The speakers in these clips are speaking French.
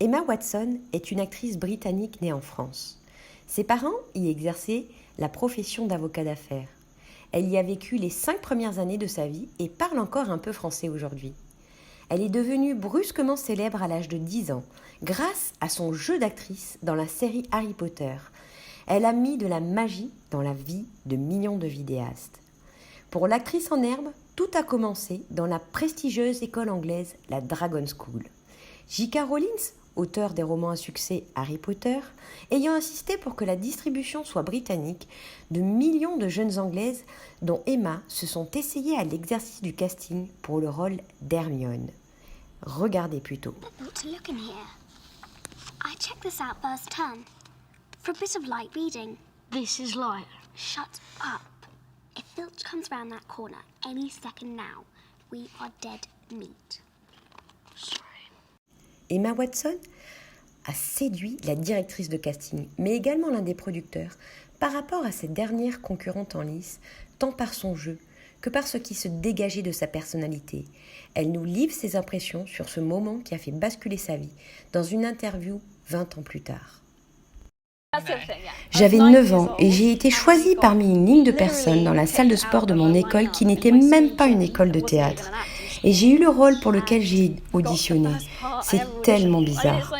Emma Watson est une actrice britannique née en France. Ses parents y exerçaient la profession d'avocat d'affaires. Elle y a vécu les 5 premières années de sa vie et parle encore un peu français aujourd'hui. Elle est devenue brusquement célèbre à l'âge de 10 ans grâce à son jeu d'actrice dans la série Harry Potter. Elle a mis de la magie dans la vie de millions de vidéastes. Pour l'actrice en herbe, tout a commencé dans la prestigieuse école anglaise, la Dragon School. J.K. Rowling, auteur des romans à succès Harry Potter, ayant insisté pour que la distribution soit britannique, de millions de jeunes Anglaises, dont Emma, se sont essayées à l'exercice du casting pour le rôle d'Hermione. Regardez plutôt. Look in here. I checked this out first turn. For a bit of light reading. This is light. Shut up. If Filch comes round that corner any second now, we are dead meat. Sorry. Emma Watson a séduit la directrice de casting, mais également l'un des producteurs, par rapport à cette dernière concurrente en lice, tant par son jeu que par ce qui se dégageait de sa personnalité. Elle nous livre ses impressions sur ce moment qui a fait basculer sa vie dans une interview 20 ans plus tard. J'avais 9 ans et j'ai été choisie parmi une ligne de personnes dans la salle de sport de mon école qui n'était même pas une école de théâtre. Et j'ai eu le rôle pour lequel j'ai auditionné. C'est tellement bizarre.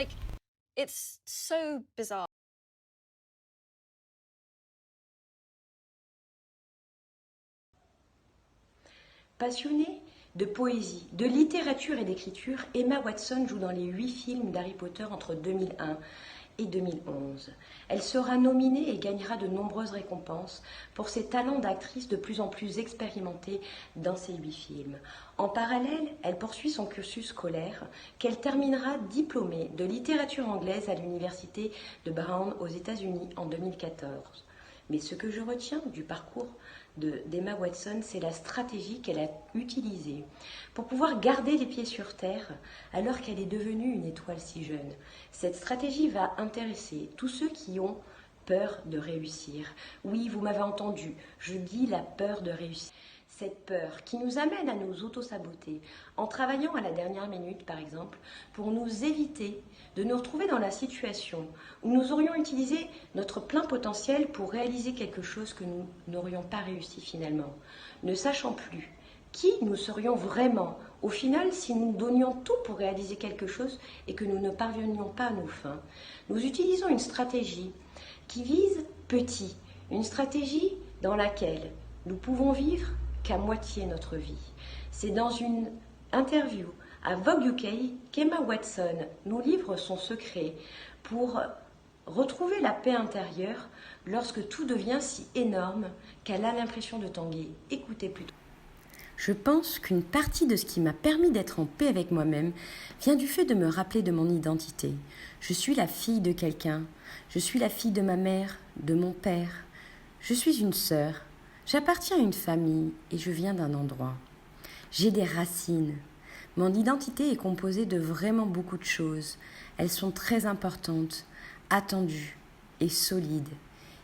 Passionnée de poésie, de littérature et d'écriture, Emma Watson joue dans les 8 films d'Harry Potter entre 2001 et 2011. Elle sera nominée et gagnera de nombreuses récompenses pour ses talents d'actrice de plus en plus expérimentés dans ces 8 films. En parallèle, elle poursuit son cursus scolaire qu'elle terminera diplômée de littérature anglaise à l'université de Brown aux États-Unis en 2014. Mais ce que je retiens du parcours d'Emma Watson, c'est la stratégie qu'elle a utilisée pour pouvoir garder les pieds sur terre alors qu'elle est devenue une étoile si jeune. Cette stratégie va intéresser tous ceux qui ont peur de réussir. Oui, vous m'avez entendu, je dis la peur de réussir. Cette peur qui nous amène à nous auto-saboter en travaillant à la dernière minute, par exemple, pour nous éviter de nous retrouver dans la situation où nous aurions utilisé notre plein potentiel pour réaliser quelque chose que nous n'aurions pas réussi finalement, ne sachant plus qui nous serions vraiment au final si nous donnions tout pour réaliser quelque chose et que nous ne parvenions pas à nos fins. Nous utilisons une stratégie qui vise petit, une stratégie dans laquelle nous pouvons vivre qu'à moitié notre vie. C'est dans une interview à Vogue UK qu'Emma Watson nous livre son secret pour retrouver la paix intérieure lorsque tout devient si énorme qu'elle a l'impression de tanguer. Écoutez plutôt. Je pense qu'une partie de ce qui m'a permis d'être en paix avec moi-même vient du fait de me rappeler de mon identité. Je suis la fille de quelqu'un, je suis la fille de ma mère, de mon père, je suis une sœur. J'appartiens à une famille et je viens d'un endroit. J'ai des racines. Mon identité est composée de vraiment beaucoup de choses. Elles sont très importantes, attendues et solides.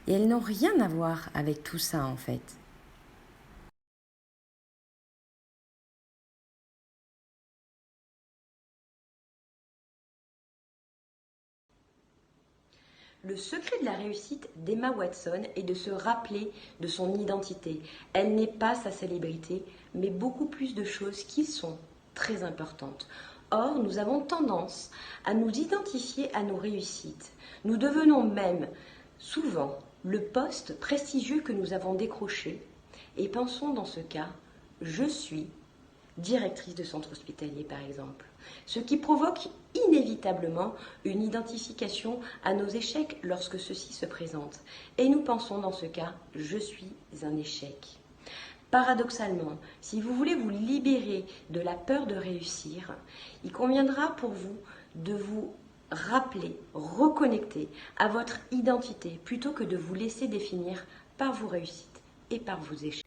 Et elles n'ont rien à voir avec tout ça en fait. Le secret de la réussite d'Emma Watson est de se rappeler de son identité. Elle n'est pas sa célébrité, mais beaucoup plus de choses qui sont très importantes. Or, nous avons tendance à nous identifier à nos réussites. Nous devenons même souvent le poste prestigieux que nous avons décroché et pensons dans ce cas, je suis directrice de centre hospitalier par exemple, ce qui provoque inévitablement une identification à nos échecs lorsque ceux-ci se présentent. Et nous pensons dans ce cas, je suis un échec. Paradoxalement, si vous voulez vous libérer de la peur de réussir, il conviendra pour vous de vous rappeler, reconnecter à votre identité plutôt que de vous laisser définir par vos réussites et par vos échecs.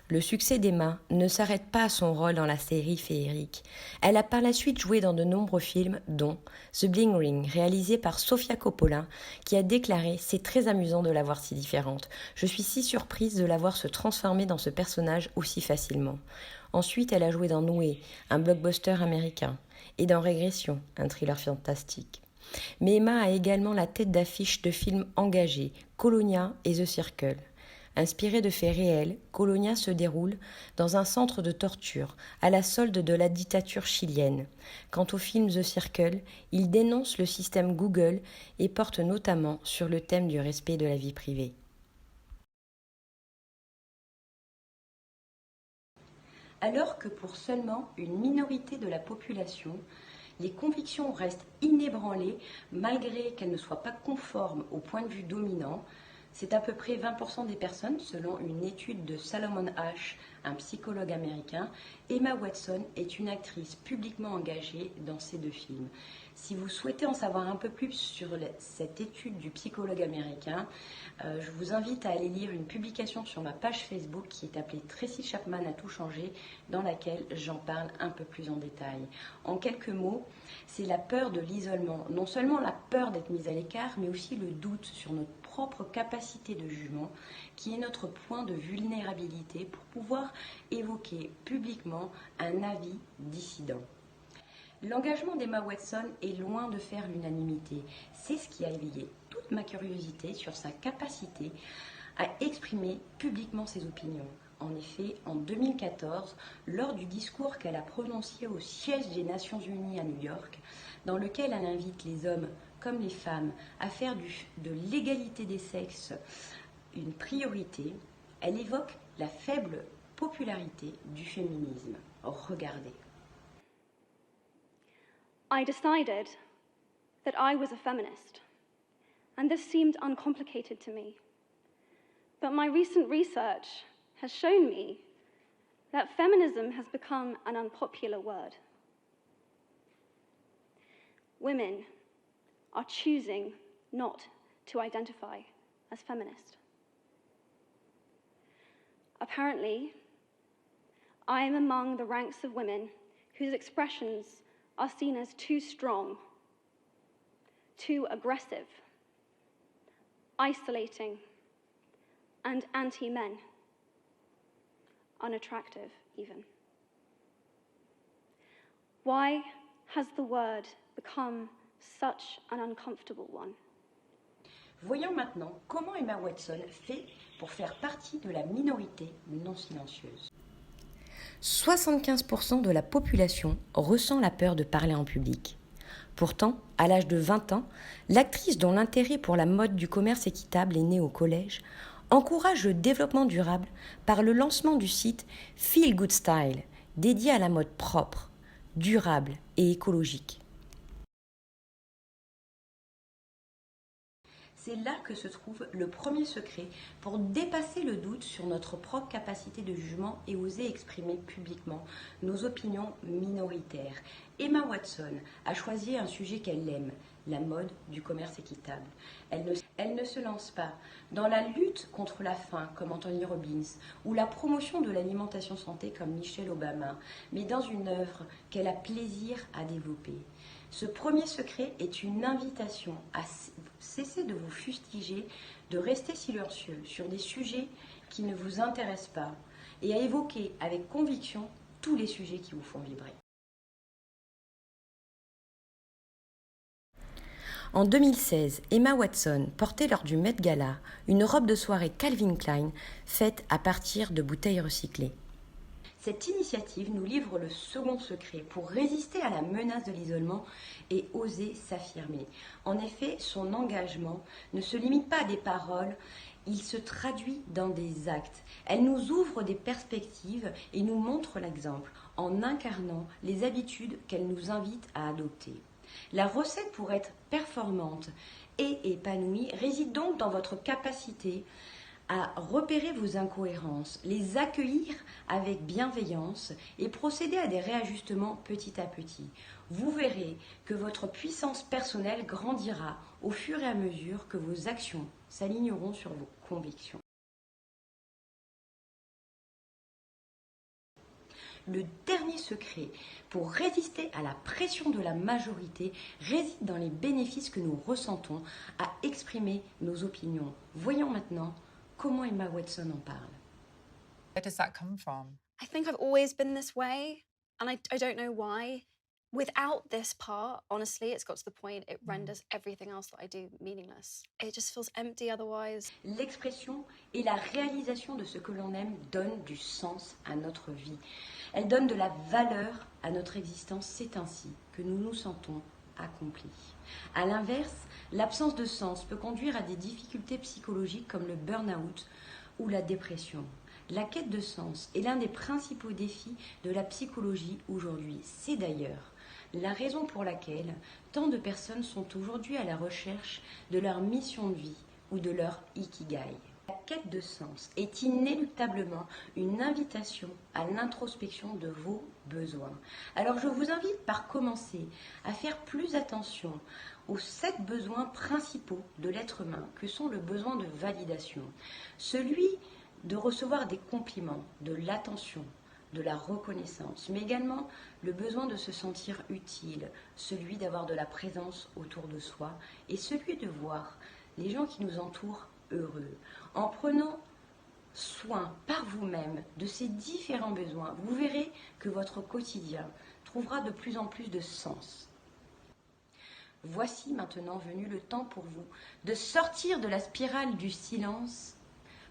Le succès d'Emma ne s'arrête pas à son rôle dans la série féerique. Elle a par la suite joué dans de nombreux films, dont The Bling Ring, réalisé par Sofia Coppola, qui a déclaré « C'est très amusant de la voir si différente. Je suis si surprise de la voir se transformer dans ce personnage aussi facilement. » Ensuite, elle a joué dans Noué, un blockbuster américain, et dans Régression, un thriller fantastique. Mais Emma a également la tête d'affiche de films engagés, Colonia et The Circle. Inspiré de faits réels, Colonia se déroule dans un centre de torture, à la solde de la dictature chilienne. Quant au film The Circle, il dénonce le système Google et porte notamment sur le thème du respect de la vie privée. Alors que pour seulement une minorité de la population, les convictions restent inébranlées malgré qu'elles ne soient pas conformes au point de vue dominant, c'est à peu près 20% des personnes, selon une étude de Salomon Asch, un psychologue américain. Emma Watson est une actrice publiquement engagée dans ces deux films. Si vous souhaitez en savoir un peu plus sur cette étude du psychologue américain, je vous invite à aller lire une publication sur ma page Facebook qui est appelée Tracy Chapman a tout changé, dans laquelle j'en parle un peu plus en détail. En quelques mots, c'est la peur de l'isolement, non seulement la peur d'être mise à l'écart, mais aussi le doute sur notre propre capacité de jugement, qui est notre point de vulnérabilité pour pouvoir évoquer publiquement un avis dissident. L'engagement d'Emma Watson est loin de faire l'unanimité. C'est ce qui a éveillé toute ma curiosité sur sa capacité à exprimer publiquement ses opinions. En effet, en 2014, lors du discours qu'elle a prononcé au siège des Nations Unies à New York, dans lequel elle invite les hommes comme les femmes à faire de l'égalité des sexes une priorité, elle évoque la faible popularité du féminisme. Regardez. I decided that I was a feminist, and this seemed uncomplicated to me. But my recent research has shown me that feminism has become an unpopular word. Women are choosing not to identify as feminist. Apparently, I am among the ranks of women whose expressions are seen as too strong, too aggressive, isolating, and anti-men, unattractive even. Why has the word become such an uncomfortable one? Voyons maintenant comment Emma Watson fait pour faire partie de la minorité non silencieuse. 75% de la population ressent la peur de parler en public. Pourtant, à l'âge de 20 ans, l'actrice dont l'intérêt pour la mode du commerce équitable est né au collège encourage le développement durable par le lancement du site Feel Good Style, dédié à la mode propre, durable et écologique. C'est là que se trouve le premier secret pour dépasser le doute sur notre propre capacité de jugement et oser exprimer publiquement nos opinions minoritaires. Emma Watson a choisi un sujet qu'elle aime, la mode du commerce équitable. Elle ne se lance pas dans la lutte contre la faim comme Anthony Robbins ou la promotion de l'alimentation santé comme Michelle Obama, mais dans une œuvre qu'elle a plaisir à développer. Ce premier secret est une invitation à cesser de vous fustiger, de rester silencieux sur des sujets qui ne vous intéressent pas et à évoquer avec conviction tous les sujets qui vous font vibrer. En 2016, Emma Watson portait lors du Met Gala une robe de soirée Calvin Klein faite à partir de bouteilles recyclées. Cette initiative nous livre le second secret pour résister à la menace de l'isolement et oser s'affirmer. En effet, son engagement ne se limite pas à des paroles, il se traduit dans des actes. Elle nous ouvre des perspectives et nous montre l'exemple en incarnant les habitudes qu'elle nous invite à adopter. La recette pour être performante et épanouie réside donc dans votre capacité à repérer vos incohérences, les accueillir avec bienveillance et procéder à des réajustements petit à petit. Vous verrez que votre puissance personnelle grandira au fur et à mesure que vos actions s'aligneront sur vos convictions. Le dernier secret pour résister à la pression de la majorité réside dans les bénéfices que nous ressentons à exprimer nos opinions. Voyons maintenant comment Emma Watson en parle. Where does that come from? I think I've always been this way, and I don't know why. Without this part, honestly, it's got to the point it renders everything else that I do meaningless. It just feels empty otherwise. L'expression et la réalisation de ce que l'on aime donnent du sens à notre vie. Elles donnent de la valeur à notre existence. C'est ainsi que nous nous sentons accomplis. A l'inverse, l'absence de sens peut conduire à des difficultés psychologiques comme le burn-out ou la dépression. La quête de sens est l'un des principaux défis de la psychologie aujourd'hui. C'est d'ailleurs la raison pour laquelle tant de personnes sont aujourd'hui à la recherche de leur mission de vie ou de leur ikigai. La quête de sens est inéluctablement une invitation à l'introspection de vos besoins. Alors je vous invite par commencer à faire plus attention aux 7 besoins principaux de l'être humain que sont le besoin de validation, celui de recevoir des compliments, de l'attention, de la reconnaissance, mais également le besoin de se sentir utile, celui d'avoir de la présence autour de soi et celui de voir les gens qui nous entourent heureux. En prenant soin par vous-même de ces différents besoins, vous verrez que votre quotidien trouvera de plus en plus de sens. Voici maintenant venu le temps pour vous de sortir de la spirale du silence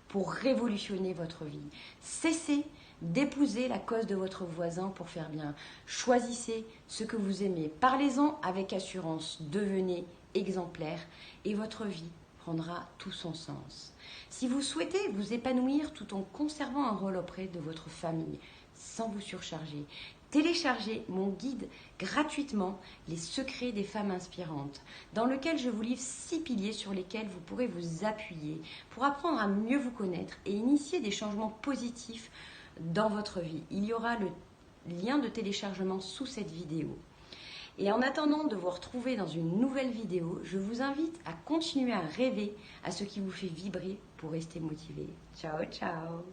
pour révolutionner votre vie. Cessez d'épouser la cause de votre voisin pour faire bien. Choisissez ce que vous aimez. Parlez-en avec assurance. Devenez exemplaire et votre vie prendra tout son sens. Si vous souhaitez vous épanouir tout en conservant un rôle auprès de votre famille, sans vous surcharger, téléchargez mon guide gratuitement Les secrets des femmes inspirantes, dans lequel je vous livre 6 piliers sur lesquels vous pourrez vous appuyer pour apprendre à mieux vous connaître et initier des changements positifs dans votre vie. Il y aura le lien de téléchargement sous cette vidéo. Et en attendant de vous retrouver dans une nouvelle vidéo, je vous invite à continuer à rêver à ce qui vous fait vibrer pour rester motivé. Ciao, ciao!